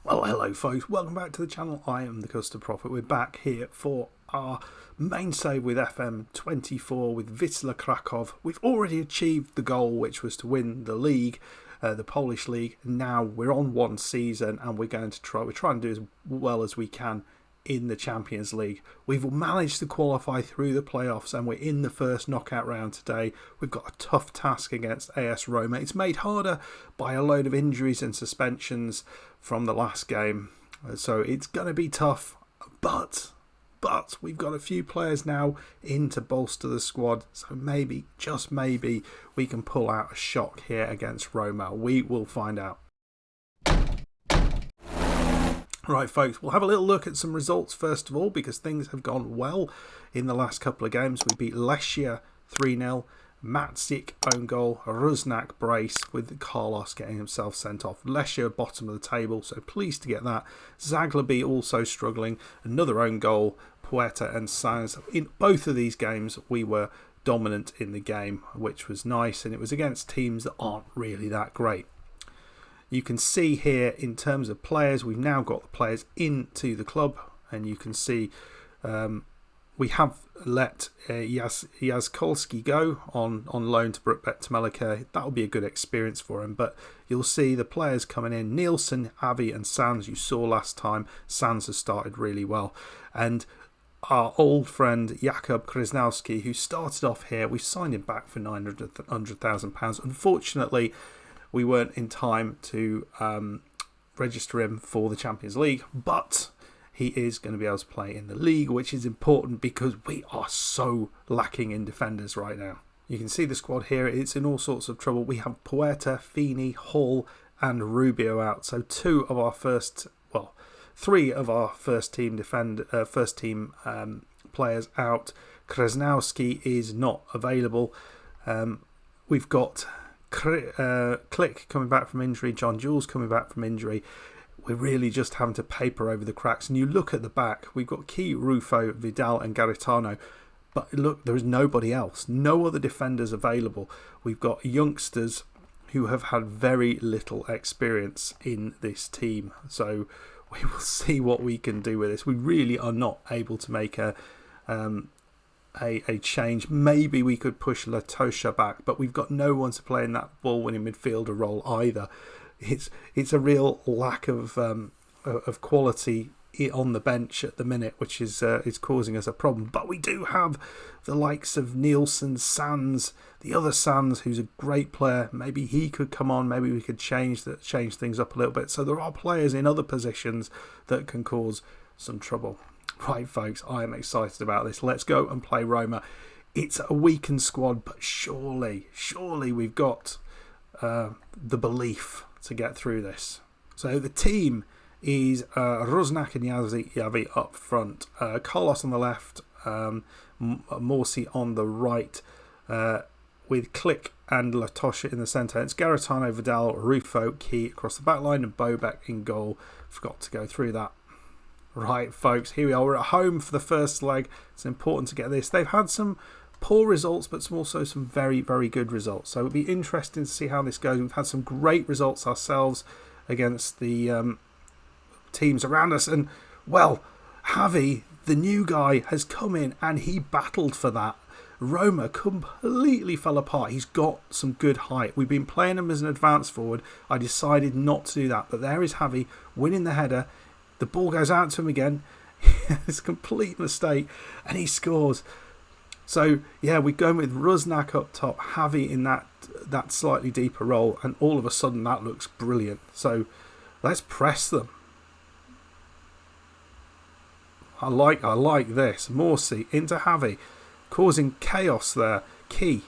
Well, hello folks, welcome back to the channel. I am the Custard Prophet. We're back here for our main save with FM24 with Wisla Krakow. We've already achieved the goal, which was to win the league, the Polish league. Now we're on one season and we're trying to do as well as we can in the Champions League. We've managed to qualify through the playoffs and we're in the first knockout round today. We've got a tough task against AS Roma. It's made harder by a load of injuries and suspensions from the last game, so it's going to be tough, but we've got a few players now in to bolster the squad, so maybe, just maybe, we can pull out a shock here against Roma. We will find out. Right folks, we'll have a little look at some results first of all, because things have gone well in the last couple of games. We beat Lechia 3-0, Matsic own goal, a Rusnak brace with Carlos getting himself sent off. Lechia bottom of the table, so pleased to get that. Zaglaby also struggling, another own goal, Puerta and Sanz. In both of these games we were dominant in the game, which was nice, and it was against teams that aren't really that great. You can see here in terms of players, we've now got the players into the club, and you can see we have let Jaskolski go on loan to Brookbet Temelika. That will be a good experience for him, but you'll see the players coming in. Nielsen, Avi and Sanz, you saw last time. Sanz has started really well. And our old friend Jakub Krasnowski, who started off here, we signed him back for £900,000. Unfortunately, we weren't in time to register him for the Champions League, but he is going to be able to play in the league, which is important because we are so lacking in defenders right now. You can see the squad here. It's in all sorts of trouble. We have Puerta, Fini, Hall and Rubio out. So three of our first team players out. Krasnowski is not available. We've got Click coming back from injury, John Jules coming back from injury. We're really just having to paper over the cracks. And you look at the back, we've got Key, Rufo, Vidal and Garitano. But look, there is nobody else. No other defenders available. We've got youngsters who have had very little experience in this team. So we will see what we can do with this. We really are not able to make a change. Maybe we could push Latosha back, but we've got no one to play in that ball-winning midfielder role either. It's a real lack of quality on the bench at the minute, which is causing us a problem. But we do have the likes of Nielsen, Sanz, the other Sanz, who's a great player. Maybe he could come on. Maybe we could change things up a little bit. So there are players in other positions that can cause some trouble. Right, folks, I am excited about this. Let's go and play Roma. It's a weakened squad, but surely we've got the belief to get through this. So the team is Rusnak and Yavi up front, Carlos on the left, Morsi on the right, with Click and Latosha in the centre. It's Garitano, Vidal, Rufo, Key across the back line, and Bobek in goal. Forgot to go through that. Right, folks, here we are. We're at home for the first leg. It's important to get this. They've had some poor results, but also some very, very good results. So it'll be interesting to see how this goes. We've had some great results ourselves against the teams around us. And, well, Javi, the new guy, has come in and he battled for that. Roma completely fell apart. He's got some good height. We've been playing him as an advance forward. I decided not to do that. But there is Javi winning the header. The ball goes out to him again. It's a complete mistake. And he scores. So, yeah, we're going with Rusnak up top, Javi in that slightly deeper role, and all of a sudden that looks brilliant. So, let's press them. I like this. Morsi into Javi, causing chaos there. Key.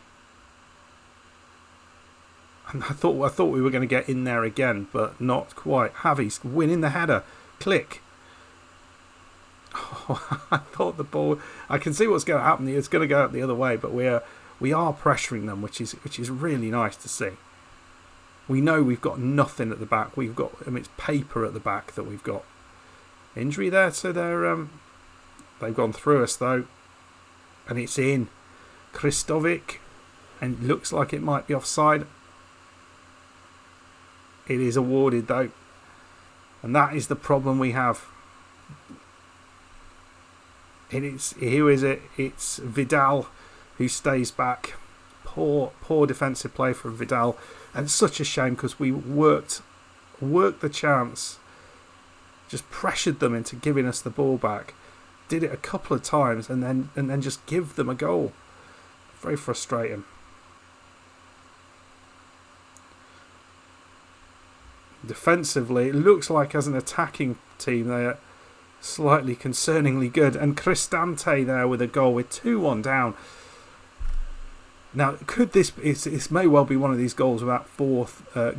And I thought we were going to get in there again, but not quite. Javi's winning the header. Click. Oh, I thought the ball. I can see what's going to happen. It's going to go out the other way, but we are pressuring them, which is really nice to see. We know we've got nothing at the back. We've got, it's paper at the back that we've got. Injury there, so they've gone through us though, and it's in. Kristovic, and it looks like it might be offside. It is awarded though. And that is the problem we have. Who is it? It's Vidal who stays back. Poor defensive play from Vidal. And such a shame because we worked the chance. Just pressured them into giving us the ball back. Did it a couple of times and then just give them a goal. Very frustrating. Defensively, it looks like as an attacking team they're slightly concerningly good. And Cristante there with a goal with 2-1 down. Now, could this may well be one of these goals without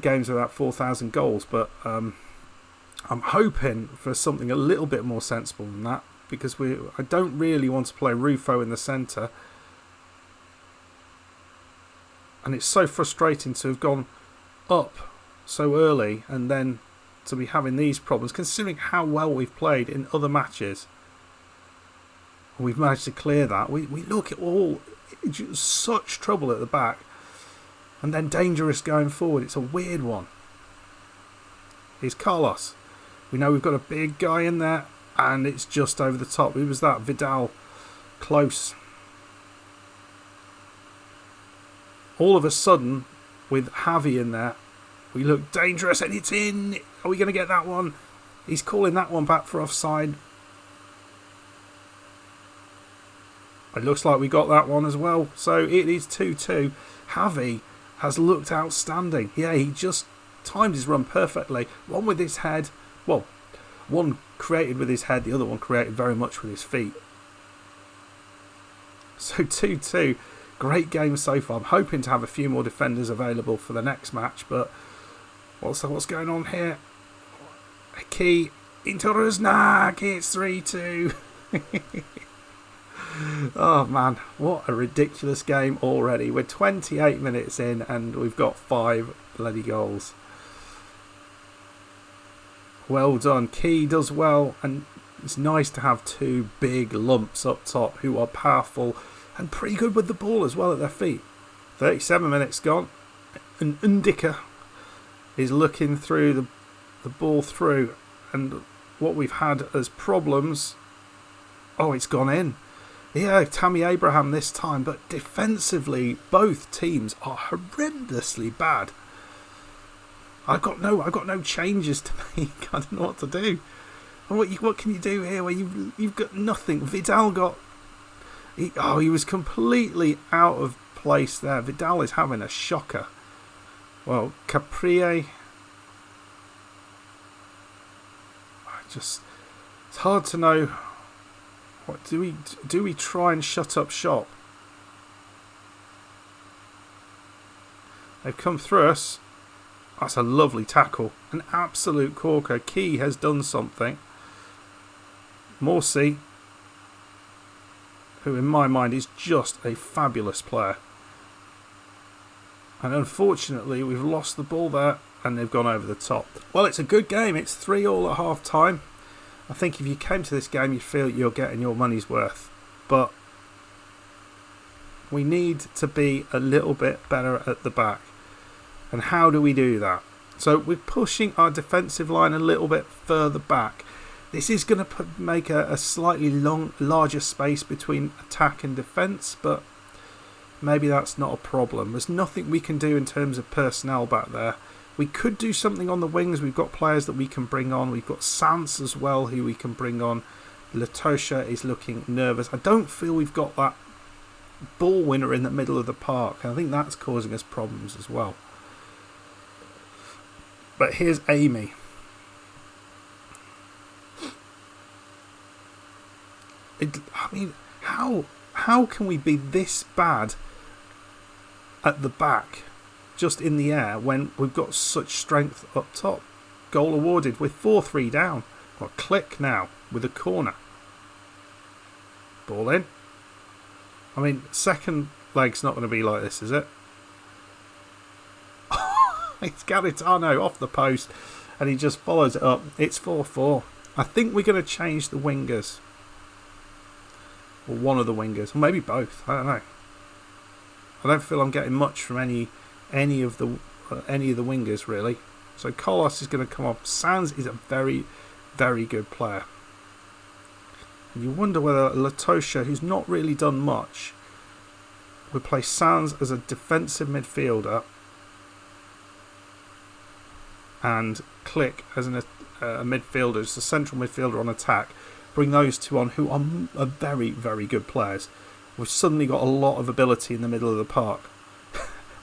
games without 4,000 goals, but I'm hoping for something a little bit more sensible than that, because I don't really want to play Rufo in the centre. And it's so frustrating to have gone up so early and then to be having these problems, considering how well we've played in other matches. We've managed to clear that. We look at all such trouble at the back and then dangerous going forward. It's a weird one. Here's Carlos. We know we've got a big guy in there and it's just over the top. Who was that? Vidal. Close. All of a sudden, with Javi in there, we look dangerous and it's in. Are we going to get that one? He's calling that one back for offside. It looks like we got that one as well. So it is 2-2. Javi has looked outstanding. Yeah, he just timed his run perfectly. One with his head. Well, one created with his head. The other one created very much with his feet. So 2-2. Great game so far. I'm hoping to have a few more defenders available for the next match. But what's going on here? A key into Rusnak. It's 3-2. Oh man, what a ridiculous game already. We're 28 minutes in and we've got 5 bloody goals. Well done. Key does well, and it's nice to have 2 big lumps up top who are powerful and pretty good with the ball as well at their feet. 37 minutes gone, and Undika is looking through the ball through, and what we've had as problems, it's gone in. Yeah, Tammy Abraham this time, but defensively both teams are horrendously bad. I've got no changes to make. I don't know what to do. What can you do here where you've got nothing? Vidal he was completely out of place there. Vidal is having a shocker. Well, Caprie, it's hard to know. What do we try and shut up shop? They've come through us. That's a lovely tackle. An absolute corker. Key has done something. Morsi, who in my mind is just a fabulous player. And unfortunately we've lost the ball there and they've gone over the top. Well, it's a good game. It's 3-3 at half time. I think if you came to this game, you'd feel you're getting your money's worth. But we need to be a little bit better at the back. And how do we do that? So we're pushing our defensive line a little bit further back. This is going to make a slightly larger space between attack and defence, but maybe that's not a problem. There's nothing we can do in terms of personnel back there. We could do something on the wings. We've got players that we can bring on. We've got Sans as well who we can bring on. Latosha is looking nervous. I don't feel we've got that ball winner in the middle of the park. I think that's causing us problems as well. But here's Amy. How can we be this bad at the back? Just in the air when we've got such strength up top. Goal awarded with 4-3 down. Well, Click now with a corner. Ball in. Second leg's not going to be like this, is it? It's Garitano off the post and he just follows it up. It's 4-4. I think we're going to change the wingers. Or one of the wingers. Or maybe both. I don't know. I don't feel I'm getting much from any of the wingers really. So Kolos is going to come off. Sands is a very, very good player. And you wonder whether Latosha, who's not really done much, would play Sands as a defensive midfielder and Click as a midfielder, as a central midfielder on attack. Bring those two on, who are very, very good players. We've suddenly got a lot of ability in the middle of the park.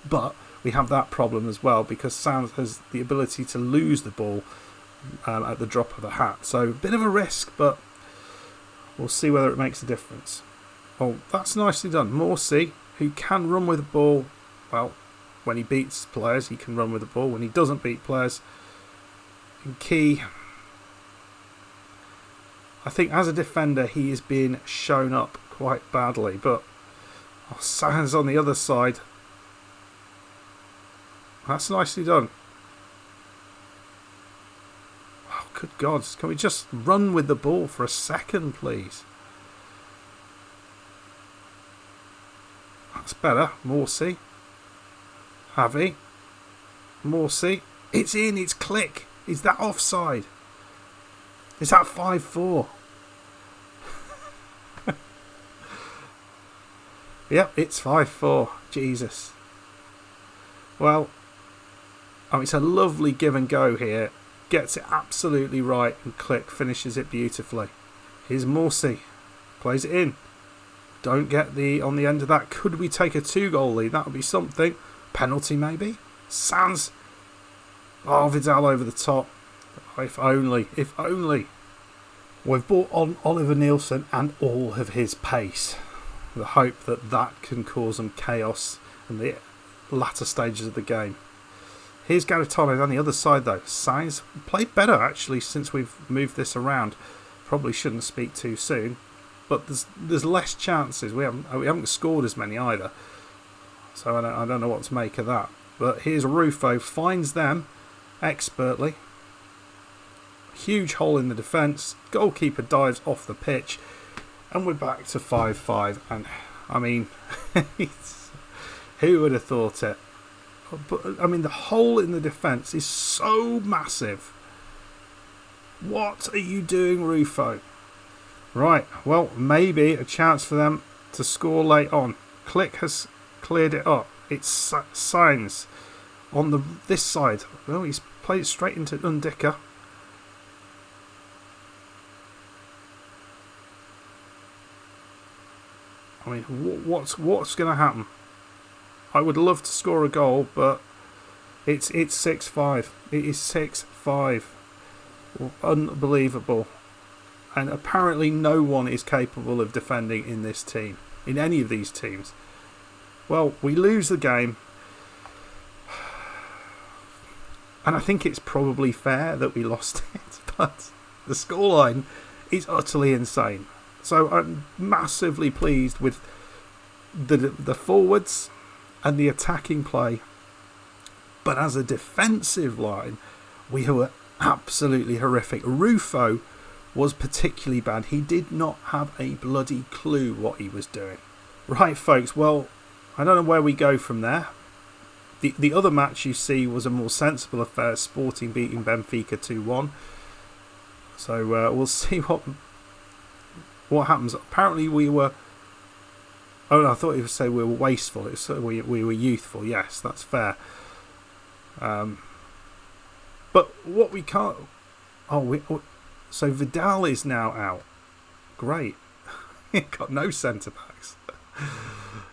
But we have that problem as well, because Sands has the ability to lose the ball at the drop of a hat. So a bit of a risk, but we'll see whether it makes a difference. Oh, that's nicely done. Morsey, who can run with the ball. Well, when he beats players, he can run with the ball. When he doesn't beat players, in key. I think as a defender, he is being shown up quite badly. But Sands on the other side. That's nicely done. Oh, good God. Can we just run with the ball for a second, please? That's better. Morsey. Javi. Morsey. It's in. It's Click. Is that offside? Is that 5-4? Yep, it's 5-4. Jesus. Well, it's a lovely give and go here. Gets it absolutely right, and Click finishes it beautifully. Here's Morsey. Plays it in. Don't get on the end of that. Could we take a 2-goal lead? That would be something. Penalty maybe. Sands. Oh, Vidal over the top. If only. If only. We've brought on Oliver Nielsen and all of his pace. The hope that can cause some chaos in the latter stages of the game. Here's Garitano on the other side though. Sainz played better actually since we've moved this around. Probably shouldn't speak too soon, but there's less chances. We haven't scored as many either, so I don't know what to make of that. But here's Rufo, finds them expertly. Huge hole in the defence. Goalkeeper dives off the pitch, and we're back to 5-5. And I mean, who would have thought it? But I mean, the hole in the defence is so massive. What are you doing, Rufo? Right, well, maybe a chance for them to score late on. Click has cleared it up. It's Sainz on this side. Well, he's played it straight into Undika. I mean, what's going to happen? I would love to score a goal, but it's 6-5. It is 6-5. Unbelievable. And apparently no one is capable of defending in this team, in any of these teams. Well, we lose the game. And I think it's probably fair that we lost it, but the scoreline is utterly insane. So I'm massively pleased with the forwards and the attacking play. But as a defensive line, we were absolutely horrific. Rufo was particularly bad. He did not have a bloody clue what he was doing. Right, folks, well, I don't know where we go from there. The other match you see was a more sensible affair, Sporting beating Benfica 2-1. So we'll see what happens. Apparently we were... Oh, no, I thought he would say we were wasteful. We were youthful. Yes, that's fair. But what we can't... So Vidal is now out. Great. Got no centre-backs.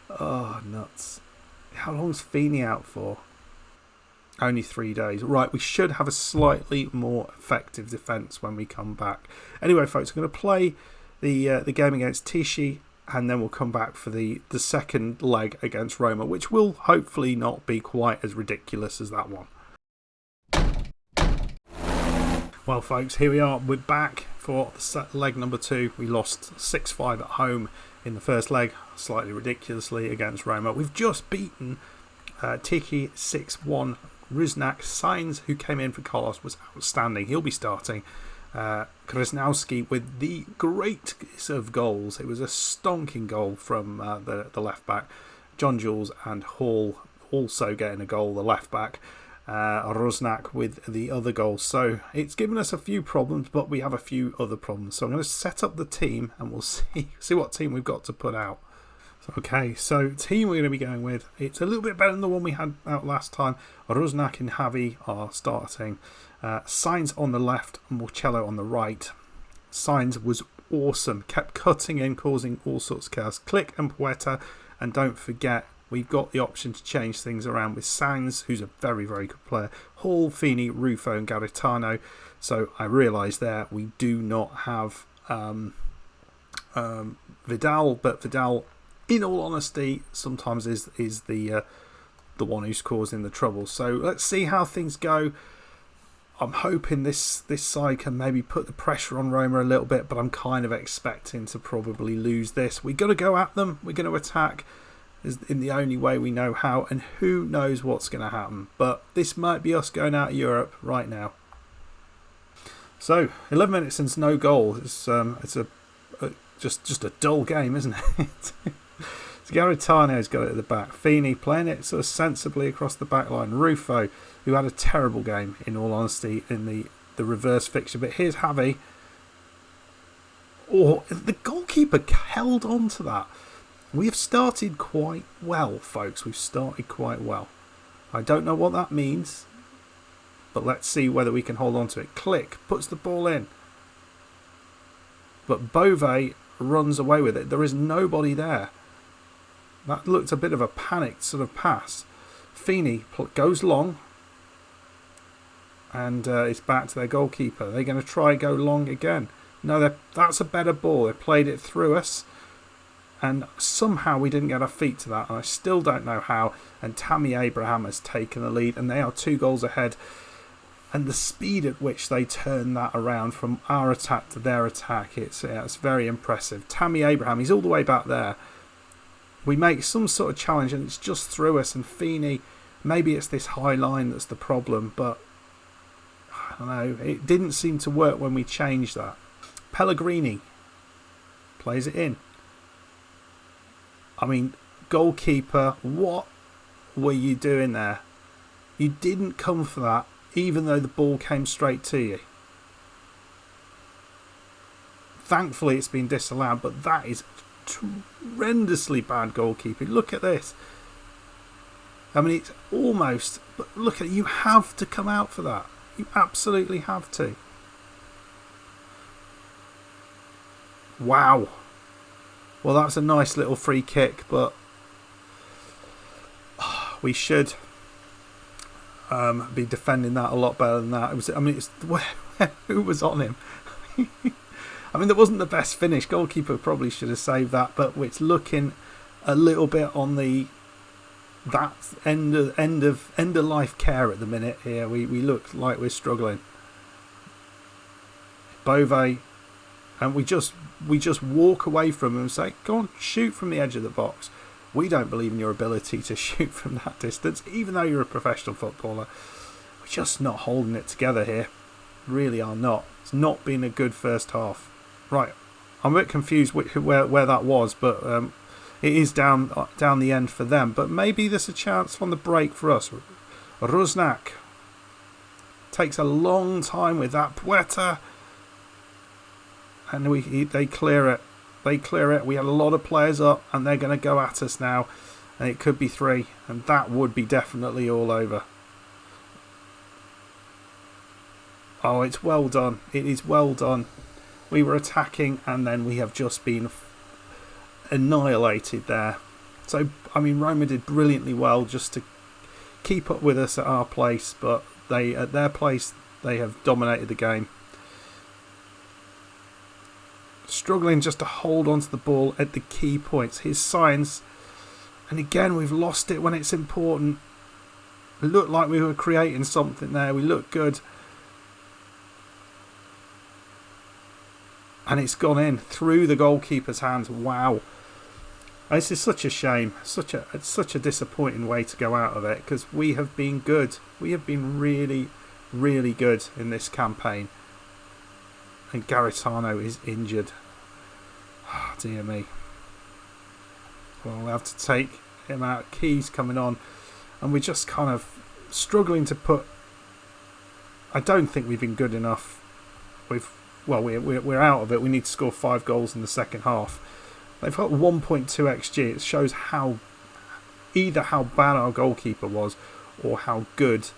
Oh, nuts. How long's Feeney out for? Only 3 days. Right, we should have a slightly more effective defence when we come back. Anyway, folks, I'm going to play the game against Tichy, and then we'll come back for the second leg against Roma, which will hopefully not be quite as ridiculous as that one. Well, folks, here we are. We're back for leg number 2. We lost 6-5 at home in the first leg, slightly ridiculously, against Roma. We've just beaten Tiki 6-1. Riznak Sainz, who came in for Kolos, was outstanding. He'll be starting. Krasnowski with the greatest of goals. It was a stonking goal from the left back. John Jules and Hall also getting a goal, the left back. Roznak with the other goal. So it's given us a few problems, but we have a few other problems. So I'm going to set up the team and we'll see what team we've got to put out. Okay, so team we're going to be going with, it's a little bit better than the one we had out last time. Roznak and Javi are starting. Sainz on the left and Marcello on the right. Sainz was awesome, kept cutting in, causing all sorts of chaos. Click and Puerta, and don't forget, we've got the option to change things around with Sainz, who's a very, very good player. Hall, Feeney, Rufo and Garitano. So I realise there we do not have Vidal, but Vidal, in all honesty, sometimes is the one who's causing the trouble. So let's see how things go. I'm hoping this side can maybe put the pressure on Roma a little bit, but I'm kind of expecting to probably lose this. We're going to go at them. We're going to attack in the only way we know how, and who knows what's going to happen. But this might be us going out of Europe right now. So 11 minutes since no goal. It's just a dull game, isn't it? So Garitano's got it at the back. Feeney playing it sort of sensibly across the back line. Rufo, who had a terrible game, in all honesty, in the reverse fixture. But here's Javi. Oh, the goalkeeper held on to that. We have started quite well, folks. We've started quite well. I don't know what that means, but let's see whether we can hold on to it. Click, puts the ball in. But Bove runs away with it. There is nobody there. That looked a bit of a panicked sort of pass. Feeney goes long. And it's back to their goalkeeper. They're going to try go long again. No, that's a better ball. They played it through us. And somehow we didn't get our feet to that. And I still don't know how. And Tammy Abraham has taken the lead. And they are 2 goals ahead. And the speed at which they turn that around from our attack to their attack, it's very impressive. Tammy Abraham, he's all the way back there. We make some sort of challenge and it's just through us. And Feeney, maybe it's this high line that's the problem. But I don't know. It didn't seem to work when we changed that. Pellegrini plays it in. I mean, goalkeeper, what were you doing there? You didn't come for that, even though the ball came straight to you. Thankfully, it's been disallowed, but that is horrendously bad goalkeeping. Look at this. I mean, it's almost... But look at it. You have to come out for that. You absolutely have to. Wow. Well, that's a nice little free kick, but we should be defending that a lot better than that. Who was on him? I mean, that wasn't the best finish. Goalkeeper probably should have saved that, but it's looking a little bit on that end of life care at the minute here. We look like we're struggling. Bove, and we just walk away from him and say, go on, shoot from the edge of the box. We don't believe in your ability to shoot from that distance, even though you're a professional footballer. We're just not holding it together here. Really are not. It's not been a good first half. Right, I'm a bit confused where that was, but it is down the end for them. But maybe there's a chance on the break for us. Roznak takes a long time with that. Puerta. And they clear it. They clear it. We had a lot of players up, and they're going to go at us now. And it could be 3, and that would be definitely all over. Oh, it's well done. It is well done. We were attacking, and then we have just been annihilated there. So, I mean, Roma did brilliantly well just to keep up with us at our place, but at their place, they have dominated the game. Struggling just to hold onto the ball at the key points. His signs, and again we've lost it when it's important. It looked like we were creating something there. We looked good, and it's gone in through the goalkeeper's hands. Wow, this is such a shame. It's such a disappointing way to go out of it, because we have been good. We have been really, really good in this campaign. And Garitano is injured. Oh, dear me. Well, we'll have to take him out. Keys coming on. And we're just kind of struggling to put. I don't think we've been good enough. We're out of it. We need to score 5 goals in the second half. They've got 1.2 xG. It shows either how bad our goalkeeper was or how good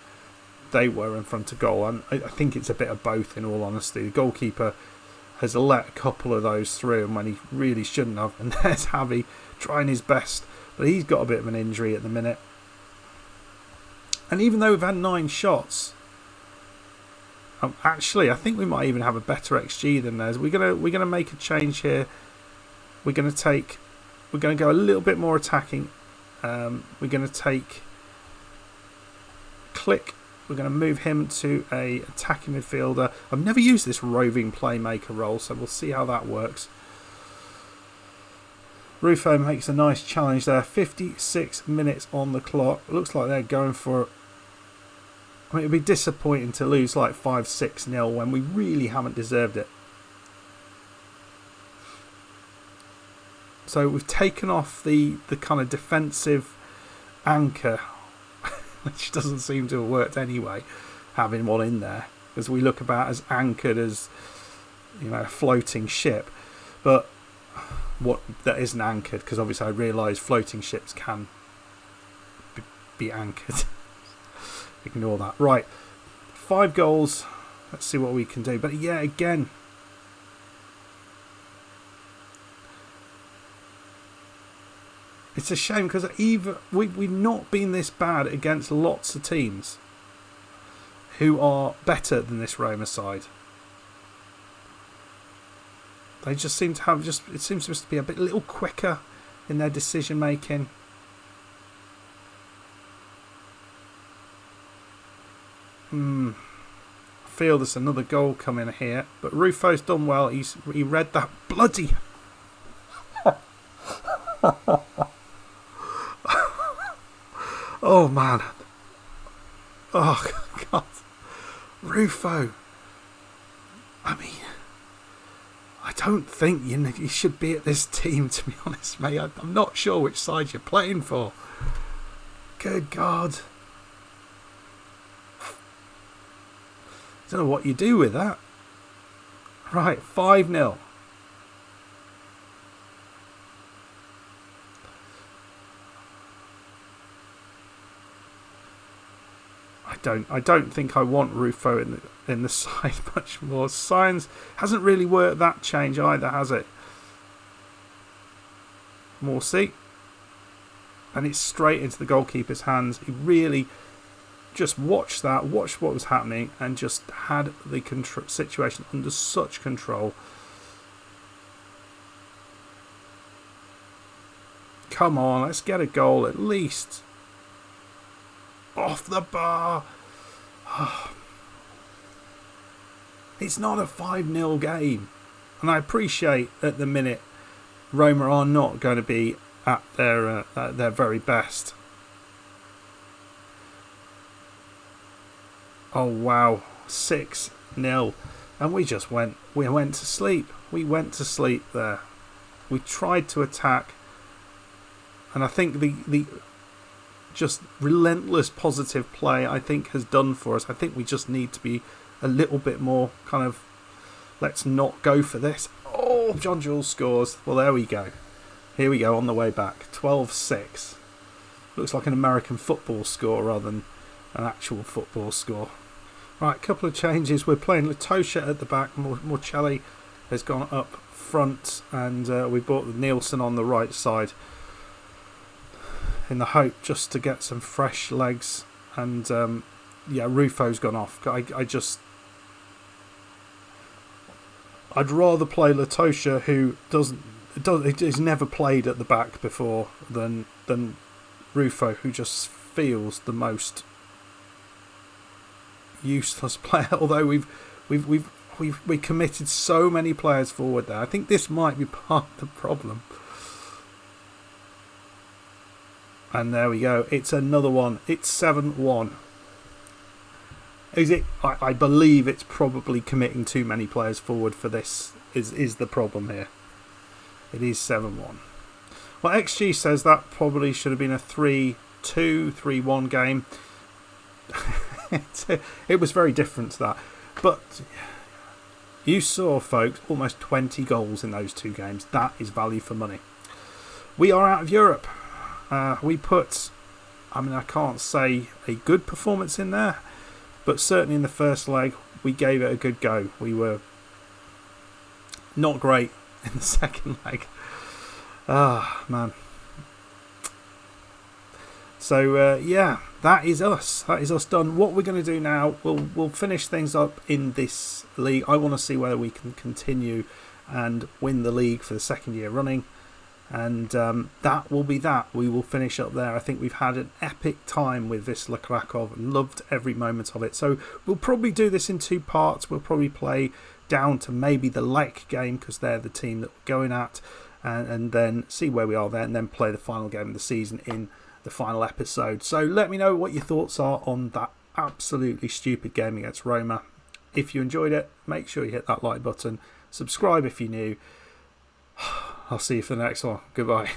they were in front of goal. And I think it's a bit of both, in all honesty. The goalkeeper has let a couple of those through when he really shouldn't have. And there's Javi trying his best, but he's got a bit of an injury at the minute. And even though we've had 9 shots, actually I think we might even have a better XG than theirs. We're gonna make a change here. We're gonna go a little bit more attacking. We're gonna take Click. We're going to move him to a attacking midfielder. I've never used this roving playmaker role, so we'll see how that works. Rufo makes a nice challenge there. 56 minutes on the clock. Looks like they're going for... I mean, it'd be disappointing to lose like 5-6-0 when we really haven't deserved it. So we've taken off the kind of defensive anchor, which doesn't seem to have worked anyway, having one in there, because we look about as anchored as, a floating ship. But what that isn't anchored, because obviously I realise floating ships can be anchored. Ignore that. Right, 5 goals. Let's see what we can do. But yeah, again, it's a shame, because we've not been this bad against lots of teams who are better than this Roma side. They just seem to have it seems to be a little quicker in their decision making. I feel there's another goal coming here, but Rufo's done well. He read that bloody. Oh man. Oh God. Rufo. I mean, I don't think you should be at this team, to be honest, mate. I'm not sure which side you're playing for. Good God. I don't know what you do with that. Right, 5-0. I don't think I want Rufo in the side much more. Signs hasn't really worked that change either, has it? Morsi, and it's straight into the goalkeeper's hands. He really just watched what was happening, and just had the situation under such control. Come on, let's get a goal at least. Off the bar. It's not a 5-0 game, and I appreciate at the minute Roma are not going to be at their very best. Oh wow, 6-0, and we went to sleep. We went to sleep there. We tried to attack, and I think the just relentless positive play, I think, has done for us. I think we just need to be a little bit more kind of, let's not go for this. Oh, John Jules scores. Well, there we go. Here we go on the way back. 12-6. Looks like an American football score rather than an actual football score. Right, a couple of changes. We're playing Latosha at the back. Morcelli has gone up front, and we brought Nielsen on the right side, in the hope just to get some fresh legs. And Rufo's gone off. I'd rather play Latosha, who he's never played at the back before, than Rufo, who just feels the most useless player. Although we committed so many players forward there. I think this might be part of the problem. And there we go. It's another one. It's 7-1. Is it? I believe it's probably committing too many players forward for this. Is the problem here? It is 7-1. Well, XG says that probably should have been a 3-2, 3-1 game. it was very different to that. But you saw, folks, almost 20 goals in those 2 games. That is value for money. We are out of Europe. We put, I can't say a good performance in there, but certainly in the first leg, we gave it a good go. We were not great in the second leg. Man. So, that is us. That is us done. What we're going to do now, we'll finish things up in this league. I want to see whether we can continue and win the league for the second year running. And that will be that. We will finish up there. I think we've had an epic time with Wisla Krakow. Loved every moment of it. So we'll probably do this in 2 parts. We'll probably play down to maybe the Lech game, because they're the team that we're going at. And then see where we are there, and then play the final game of the season in the final episode. So let me know what your thoughts are on that absolutely stupid game against Roma. If you enjoyed it, make sure you hit that like button. Subscribe if you're new. I'll see you for the next one. Goodbye.